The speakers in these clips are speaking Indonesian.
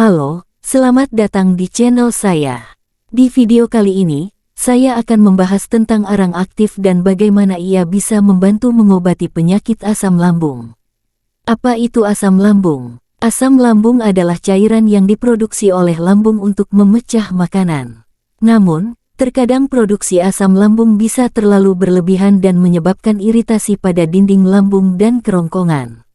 Halo, selamat datang di channel saya. Di video kali ini, saya akan membahas tentang arang aktif dan bagaimana ia bisa membantu mengobati penyakit asam lambung. Apa itu asam lambung? Asam lambung adalah cairan yang diproduksi oleh lambung untuk memecah makanan. Namun, terkadang produksi asam lambung bisa terlalu berlebihan dan menyebabkan iritasi pada dinding lambung dan kerongkongan.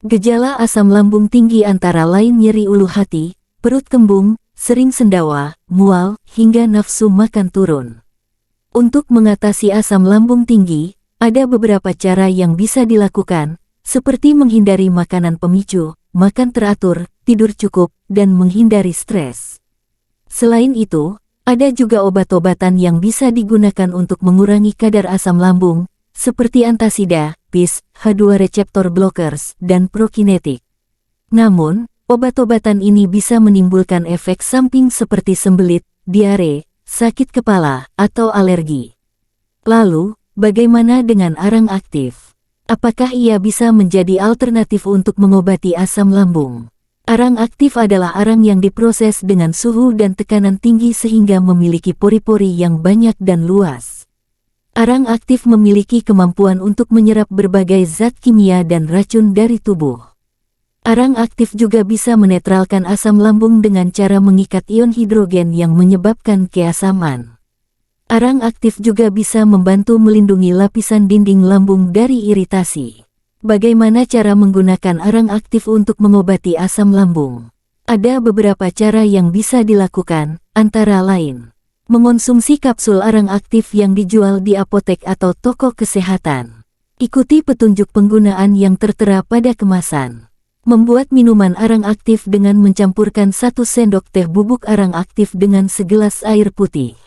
Gejala asam lambung tinggi antara lain nyeri ulu hati, perut kembung, sering sendawa, mual, hingga nafsu makan turun. Untuk mengatasi asam lambung tinggi, ada beberapa cara yang bisa dilakukan, seperti menghindari makanan pemicu, makan teratur, tidur cukup, dan menghindari stres. Selain itu, ada juga obat-obatan yang bisa digunakan untuk mengurangi kadar asam lambung, seperti antasida, PIS, H2 receptor blockers, dan prokinetik. Namun, obat-obatan ini bisa menimbulkan efek samping seperti sembelit, diare, sakit kepala, atau alergi. Lalu, bagaimana dengan arang aktif? Apakah ia bisa menjadi alternatif untuk mengobati asam lambung? Arang aktif adalah arang yang diproses dengan suhu dan tekanan tinggi sehingga memiliki pori-pori yang banyak dan luas. Arang aktif memiliki kemampuan untuk menyerap berbagai zat kimia dan racun dari tubuh. Arang aktif juga bisa menetralkan asam lambung dengan cara mengikat ion hidrogen yang menyebabkan keasaman. Arang aktif juga bisa membantu melindungi lapisan dinding lambung dari iritasi. Bagaimana cara menggunakan arang aktif untuk mengobati asam lambung? Ada beberapa cara yang bisa dilakukan, antara lain mengonsumsi kapsul arang aktif yang dijual di apotek atau toko kesehatan. Ikuti petunjuk penggunaan yang tertera pada kemasan. Membuat minuman arang aktif dengan mencampurkan 1 sendok teh bubuk arang aktif dengan segelas air putih.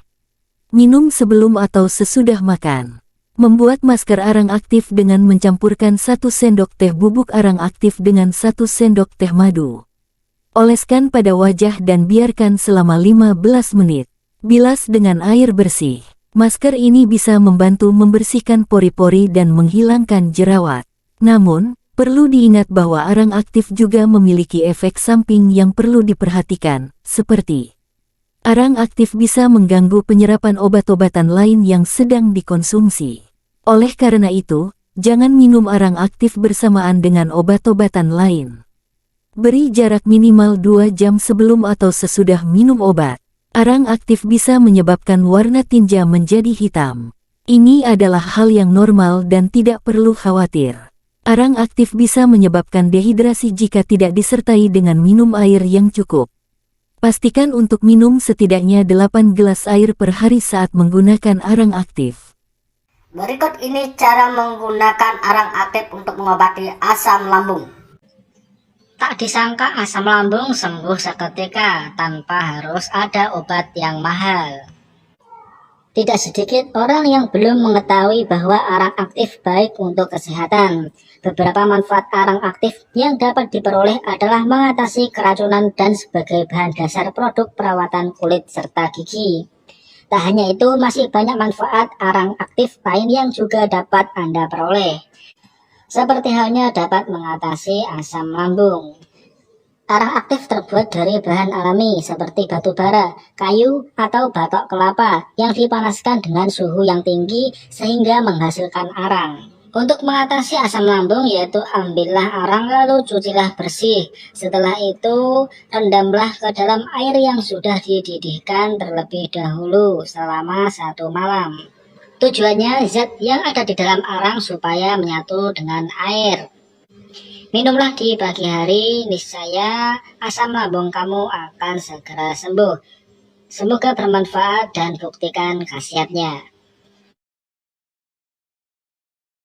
Minum sebelum atau sesudah makan. Membuat masker arang aktif dengan mencampurkan 1 sendok teh bubuk arang aktif dengan 1 sendok teh madu. Oleskan pada wajah dan biarkan selama 15 menit. Bilas dengan air bersih. Masker ini bisa membantu membersihkan pori-pori dan menghilangkan jerawat. Namun, perlu diingat bahwa arang aktif juga memiliki efek samping yang perlu diperhatikan, seperti arang aktif bisa mengganggu penyerapan obat-obatan lain yang sedang dikonsumsi. Oleh karena itu, jangan minum arang aktif bersamaan dengan obat-obatan lain. Beri jarak minimal 2 jam sebelum atau sesudah minum obat. Arang aktif bisa menyebabkan warna tinja menjadi hitam. Ini adalah hal yang normal dan tidak perlu khawatir. Arang aktif bisa menyebabkan dehidrasi jika tidak disertai dengan minum air yang cukup. Pastikan untuk minum setidaknya 8 gelas air per hari saat menggunakan arang aktif. Berikut ini cara menggunakan arang aktif untuk mengobati asam lambung. Tak disangka asam lambung sembuh seketika tanpa harus ada obat yang mahal. Tidak sedikit orang yang belum mengetahui bahwa arang aktif baik untuk kesehatan. Beberapa manfaat arang aktif yang dapat diperoleh adalah mengatasi keracunan dan sebagai bahan dasar produk perawatan kulit serta gigi. Tak hanya itu, masih banyak manfaat arang aktif lain yang juga dapat Anda peroleh. Seperti halnya dapat mengatasi asam lambung. Arang aktif terbuat dari bahan alami seperti batu bara, kayu, atau batok kelapa yang dipanaskan dengan suhu yang tinggi sehingga menghasilkan arang. Untuk mengatasi asam lambung yaitu ambillah arang lalu cucilah bersih. Setelah itu rendamlah ke dalam air yang sudah dididihkan terlebih dahulu selama 1 malam. Tujuannya zat yang ada di dalam arang supaya menyatu dengan air. Minumlah di pagi hari, niscaya asam lambung kamu akan segera sembuh. Semoga bermanfaat dan buktikan khasiatnya.